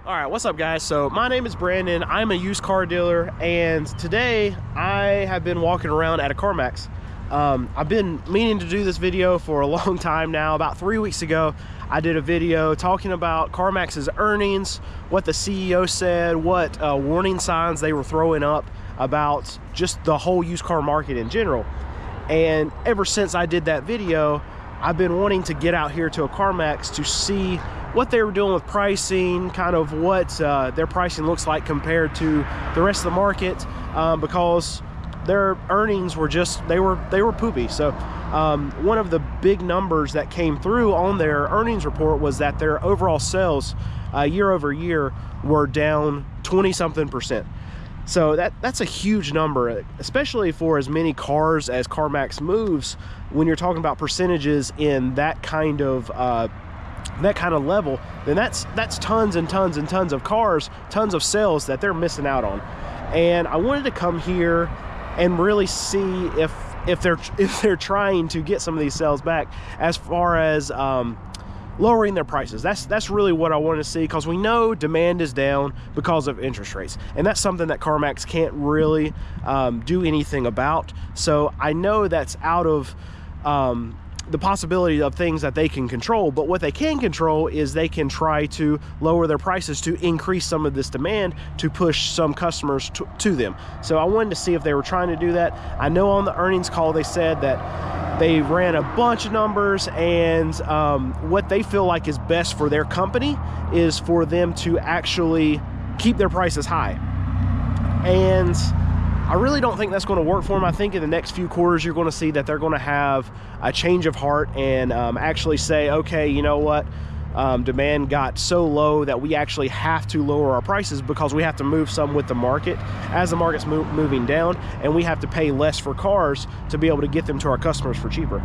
All right, what's up guys? So my name is Brandon. I'm a used car dealer, and today I have been walking around at a Carmax. I've been meaning to do this video for a long time now. About 3 weeks ago, I did a video talking about Carmax's earnings, what the CEO said, what warning signs they were throwing up about just the whole used car market in general. And ever since I did that video, I've been wanting to get out here to a Carmax to see what they were doing with pricing, kind of what their pricing looks like compared to the rest of the market, because their earnings were just, they were poopy. So one of the big numbers that came through on their earnings report was that their overall sales year over year were down 20-something%. So that's a huge number, especially for as many cars as CarMax moves. When you're talking about percentages in that kind of level, then that's tons and tons and tons of cars, tons of sales that they're missing out on. And I wanted to come here and really see if they're trying to get some of these sales back, as far as lowering their prices. That's really what I want to see, because we know demand is down because of interest rates, and that's something that CarMax can't really do anything about. So I know that's out of the possibility of things that they can control, but what they can control is they can try to lower their prices to increase some of this demand, to push some customers to them. So I wanted to see if they were trying to do that. I know on the earnings call they said that they ran a bunch of numbers, and what they feel like is best for their company is for them to actually keep their prices high. And I really don't think that's going to work for them. I think in the next few quarters, you're going to see that they're going to have a change of heart and actually say, okay, you know what? Demand got so low that we actually have to lower our prices, because we have to move some with the market as the market's moving down, and we have to pay less for cars to be able to get them to our customers for cheaper.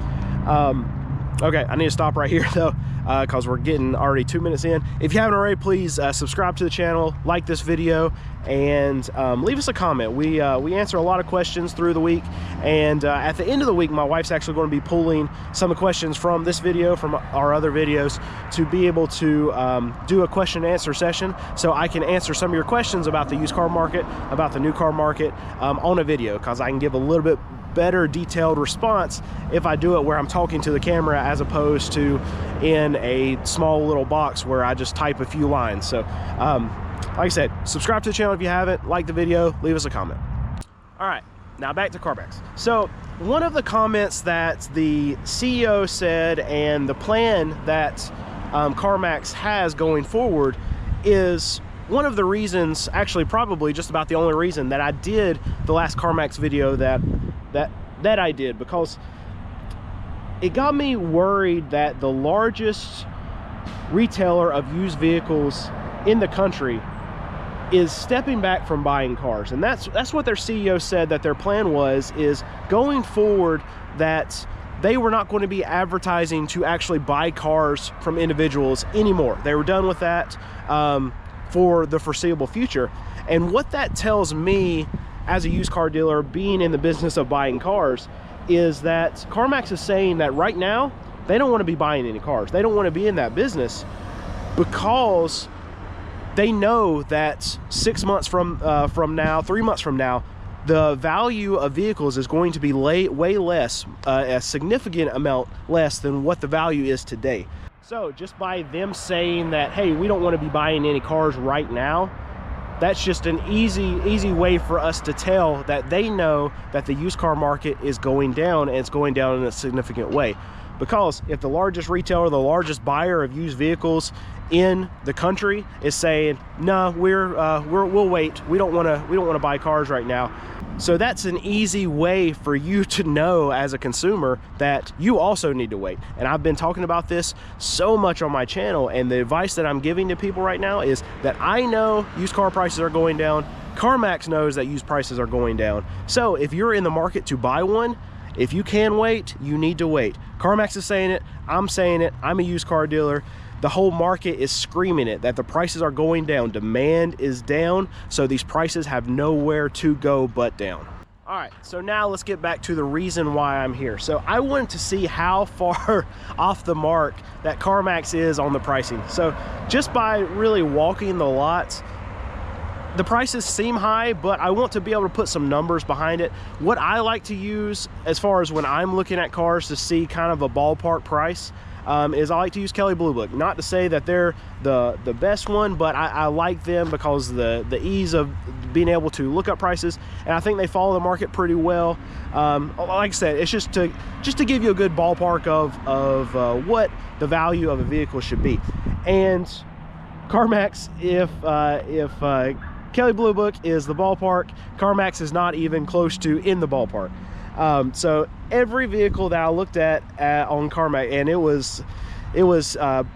Okay, I need to stop right here though, because we're getting already 2 minutes in. If you haven't already, please subscribe to the channel, like this video, and leave us a comment. We answer a lot of questions through the week, and at the end of the week, my wife's actually going to be pulling some of the questions from this video, from our other videos, to be able to do a question and answer session, so I can answer some of your questions about the used car market, about the new car market, on a video, because I can give a little bit better detailed response if I do it where I'm talking to the camera, as opposed to in a small little box where I just type a few lines. So like I said, subscribe to the channel if you haven't, like the video, leave us a comment. All right, now back to Carmax. So one of the comments that the CEO said, and the plan that Carmax has going forward, is one of the reasons, actually probably just about the only reason, that I did the last Carmax video that I did, because it got me worried that the largest retailer of used vehicles in the country is stepping back from buying cars. And that's what their CEO said that their plan was, is going forward that they were not going to be advertising to actually buy cars from individuals anymore. They were done with that for the foreseeable future. And what that tells me as a used car dealer, being in the business of buying cars, is that CarMax is saying that right now they don't want to be buying any cars. They don't want to be in that business, because they know that 6 months from now, 3 months from now, the value of vehicles is going to be way less, a significant amount less than what the value is today. So just by them saying that, hey, we don't want to be buying any cars right now, that's just an easy way for us to tell that they know that the used car market is going down, and it's going down in a significant way. Because if the largest retailer, the largest buyer of used vehicles in the country, is saying, no, we'll wait, we don't want to buy cars right now, so that's an easy way for you to know as a consumer that you also need to wait. And I've been talking about this so much on my channel, and the advice that I'm giving to people right now is that I know used car prices are going down. CarMax knows that used prices are going down. So if you're in the market to buy one, if you can wait, you need to wait. CarMax is saying it, I'm saying it, I'm a used car dealer. The whole market is screaming it, that the prices are going down. Demand is down, so these prices have nowhere to go but down. All right, so now let's get back to the reason why I'm here. So I wanted to see how far off the mark that Carmax is on the pricing. So just by really walking the lots, the prices seem high, but I want to be able to put some numbers behind it. What I like to use as far as when I'm looking at cars to see kind of a ballpark price is I like to use Kelley Blue Book. Not to say that they're the best one, but I like them because the ease of being able to look up prices, and I think they follow the market pretty well. Like I said, it's just to give you a good ballpark of what the value of a vehicle should be. And Carmax, if Kelley Blue Book is the ballpark, Carmax is not even close to in the ballpark. So every vehicle that I looked at on Carmax, and it was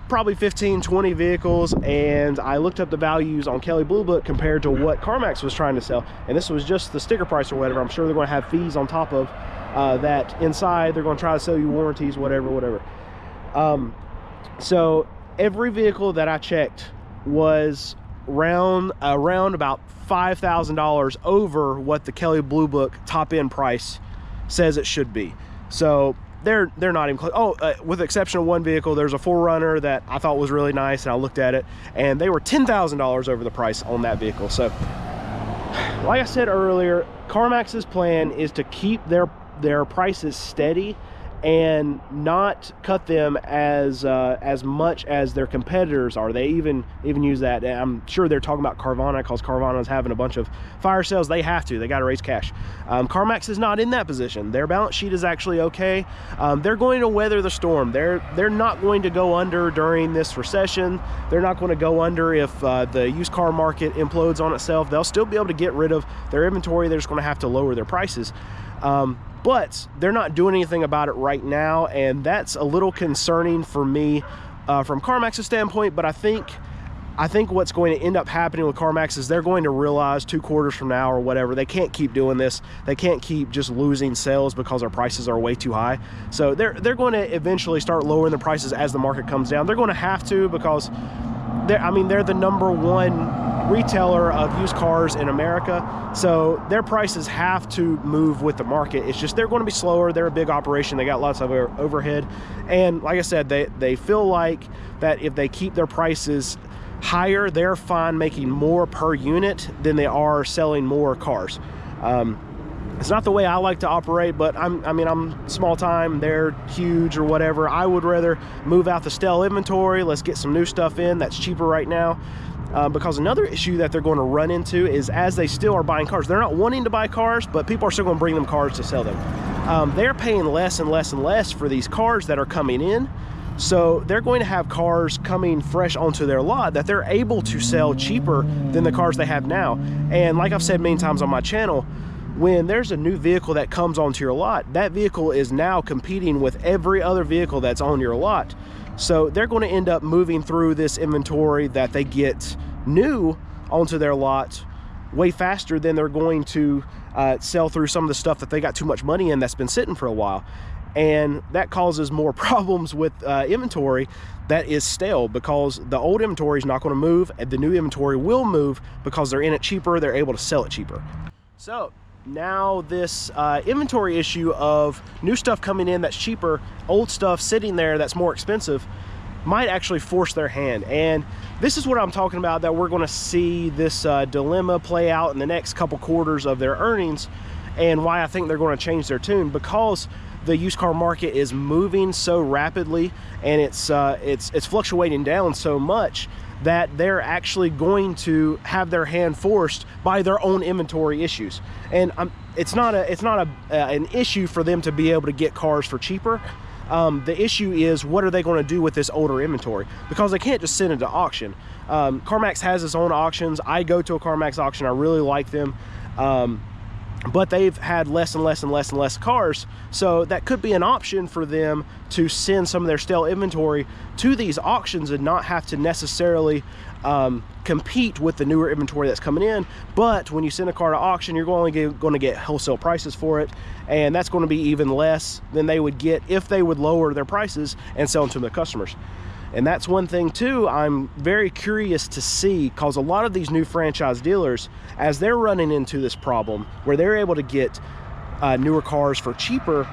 probably 15-20 vehicles, and I looked up the values on Kelley Blue Book compared to what Carmax was trying to sell, and this was just the sticker price or whatever. I'm sure they're going to have fees on top of that inside. They're going to try to sell you warranties, whatever. So every vehicle that I checked was around about $5,000 over what the Kelley Blue Book top end price says it should be. So they're not even close. With the exception of one vehicle, there's a 4Runner that I thought was really nice, and I looked at it, and they were $10,000 over the price on that vehicle. So like I said earlier, Carmax's plan is to keep their prices steady and not cut them as much as their competitors are. They even use that. I'm sure they're talking about Carvana because Carvana's having a bunch of fire sales. They have to. They got to raise cash. Carmax is not in that position. Their balance sheet is actually okay. They're going to weather the storm. They're not going to go under during this recession. They're not going to go under if the used car market implodes on itself. They'll still be able to get rid of their inventory. They're just going to have to lower their prices. But they're not doing anything about it right now, and that's a little concerning for me from Carmax's standpoint. But I think what's going to end up happening with Carmax is they're going to realize 2 quarters from now or whatever, they can't keep doing this. They can't keep just losing sales because our prices are way too high. So they're going to eventually start lowering the prices as the market comes down. They're going to have to, because they're the #1 retailer of used cars in America, so their prices have to move with the market. It's just they're going to be slower. They're a big operation. They got lots of overhead, and like I said, they feel like that if they keep their prices higher, they're fine making more per unit than they are selling more cars. It's not the way I like to operate, but I'm small time, they're huge or whatever. I would rather move out the stale inventory. Let's get some new stuff in that's cheaper right now. Because another issue that they're going to run into is, as they still are buying cars, they're not wanting to buy cars, but people are still going to bring them cars to sell them. They're paying less and less and less for these cars that are coming in. So they're going to have cars coming fresh onto their lot that they're able to sell cheaper than the cars they have now. And like I've said many times on my channel, when there's a new vehicle that comes onto your lot, that vehicle is now competing with every other vehicle that's on your lot. So they're going to end up moving through this inventory that they get new onto their lot way faster than they're going to sell through some of the stuff that they got too much money in that's been sitting for a while. And that causes more problems with inventory that is stale, because the old inventory is not going to move, and the new inventory will move because they're in it cheaper. They're able to sell it cheaper. So now this inventory issue of new stuff coming in that's cheaper, old stuff sitting there that's more expensive, might actually force their hand. And this is what I'm talking about, that we're going to see this dilemma play out in the next couple quarters of their earnings, and why I think they're going to change their tune, because the used car market is moving so rapidly, and it's fluctuating down so much that they're actually going to have their hand forced by their own inventory issues. And it's not an issue for them to be able to get cars for cheaper. The issue is, what are they going to do with this older inventory? Because they can't just send it to auction. Carmax has its own auctions. I go to a Carmax auction. I really like them. But they've had less and less and less and less cars. So that could be an option for them to send some of their stale inventory to these auctions and not have to necessarily compete with the newer inventory that's coming in. But when you send a car to auction, you're only going to get wholesale prices for it, and that's going to be even less than they would get if they would lower their prices and sell them to their customers. And that's one thing too I'm very curious to see, because a lot of these new franchise dealers, as they're running into this problem where they're able to get newer cars for cheaper,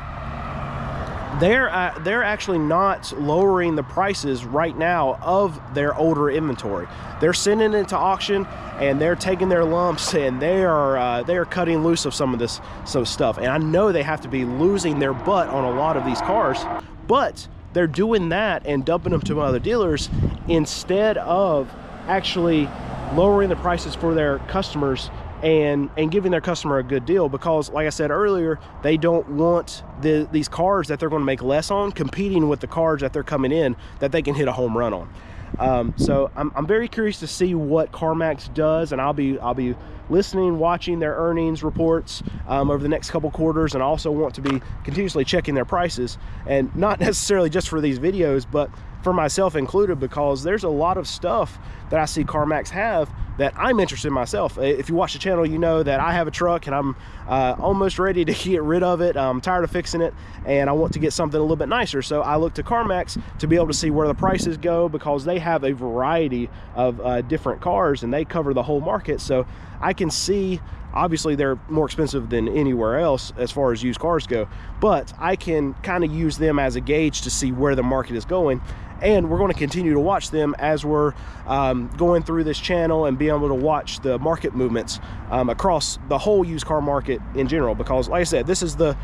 they're actually not lowering the prices right now of their older inventory. They're sending it to auction and they're taking their lumps, and they are cutting loose of some of this stuff. And I know they have to be losing their butt on a lot of these cars, but they're doing that and dumping them to other dealers instead of actually lowering the prices for their customers and giving their customer a good deal, because like I said earlier, they don't want these cars that they're going to make less on competing with the cars that they're coming in that they can hit a home run on. So I'm very curious to see what Carmax does, and I'll be listening, watching their earnings reports over the next couple quarters, and I also want to be continuously checking their prices, and not necessarily just for these videos, but for myself included, because there's a lot of stuff that I see Carmax have that I'm interested in myself. If you watch the channel, you know that I have a truck and I'm almost ready to get rid of it. I'm tired of fixing it and I want to get something a little bit nicer. So I look to Carmax to be able to see where the prices go, because they have a variety of different cars and they cover the whole market. So I can see, obviously they're more expensive than anywhere else as far as used cars go, but I can kind of use them as a gauge to see where the market is going. And we're going to continue to watch them as we're going through this channel and be able to watch the market movements across the whole used car market in general, because like I said, this is the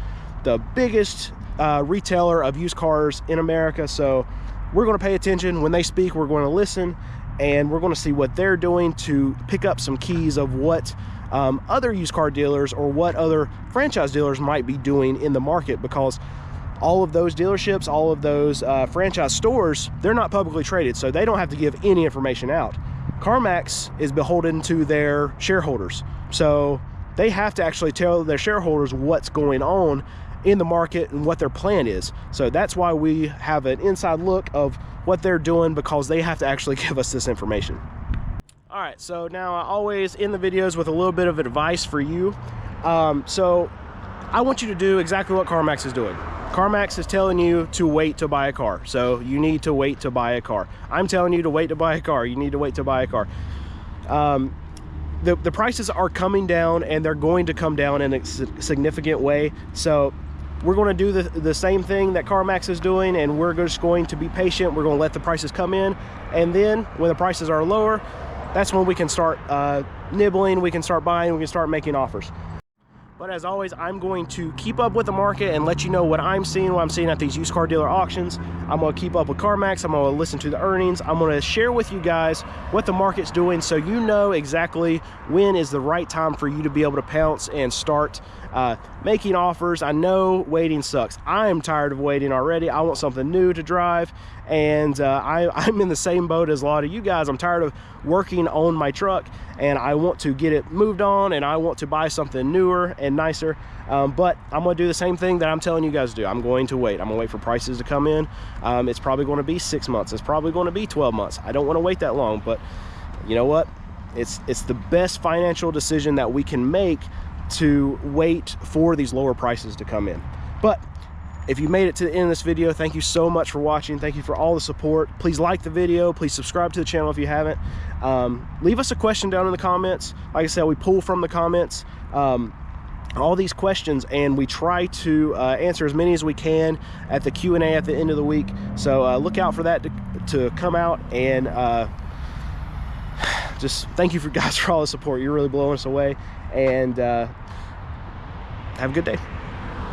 biggest retailer of used cars in America. So we're going to pay attention when they speak. We're going to listen, and we're going to see what they're doing to pick up some keys of what other used car dealers or what other franchise dealers might be doing in the market, because all of those dealerships, all of those franchise stores, they're not publicly traded, so they don't have to give any information out. Carmax is beholden to their shareholders, so they have to actually tell their shareholders what's going on in the market and what their plan is. So that's why we have an inside look of what they're doing, because they have to actually give us this information. All right, so now I always end the videos with a little bit of advice for you. So I want you to do exactly what Carmax is doing. Carmax is telling you to wait to buy a car, so you need to wait to buy a car. I'm telling you to wait to buy a car. You need to wait to buy a car. The prices are coming down, and they're going to come down in a significant way. So we're going to do the same thing that Carmax is doing, and we're just going to be patient. We're going to let the prices come in, and then when the prices are lower, that's when we can start nibbling, we can start buying, we can start making offers. But as always, I'm going to keep up with the market and let you know what I'm seeing at these used car dealer auctions. I'm going to keep up with Carmax. I'm going to listen to the earnings. I'm going to share with you guys what the market's doing, so you know exactly when is the right time for you to be able to pounce and start making offers. I know waiting sucks. I'm tired of waiting already. I want something new to drive, and I'm in the same boat as a lot of you guys. I'm tired of working on my truck, and I want to get it moved on, and I want to buy something newer and nicer. But I'm going to do the same thing that I'm telling you guys to do. I'm going to wait. I'm going to wait for prices to come in. It's probably going to be 6 months. It's probably going to be 12 months. I don't want to wait that long, but you know what? It's the best financial decision that we can make, to wait for these lower prices to come in. But if you made it to the end of this video, thank you so much for watching. Thank you for all the support. Please like the video. Please subscribe to the channel if you haven't. Leave us a question down in the comments. Like I said, we pull from the comments all these questions, and we try to answer as many as we can at the Q&A at the end of the week. So look out for that to come out, and just thank you guys for all the support. You're really blowing us away, and have a good day.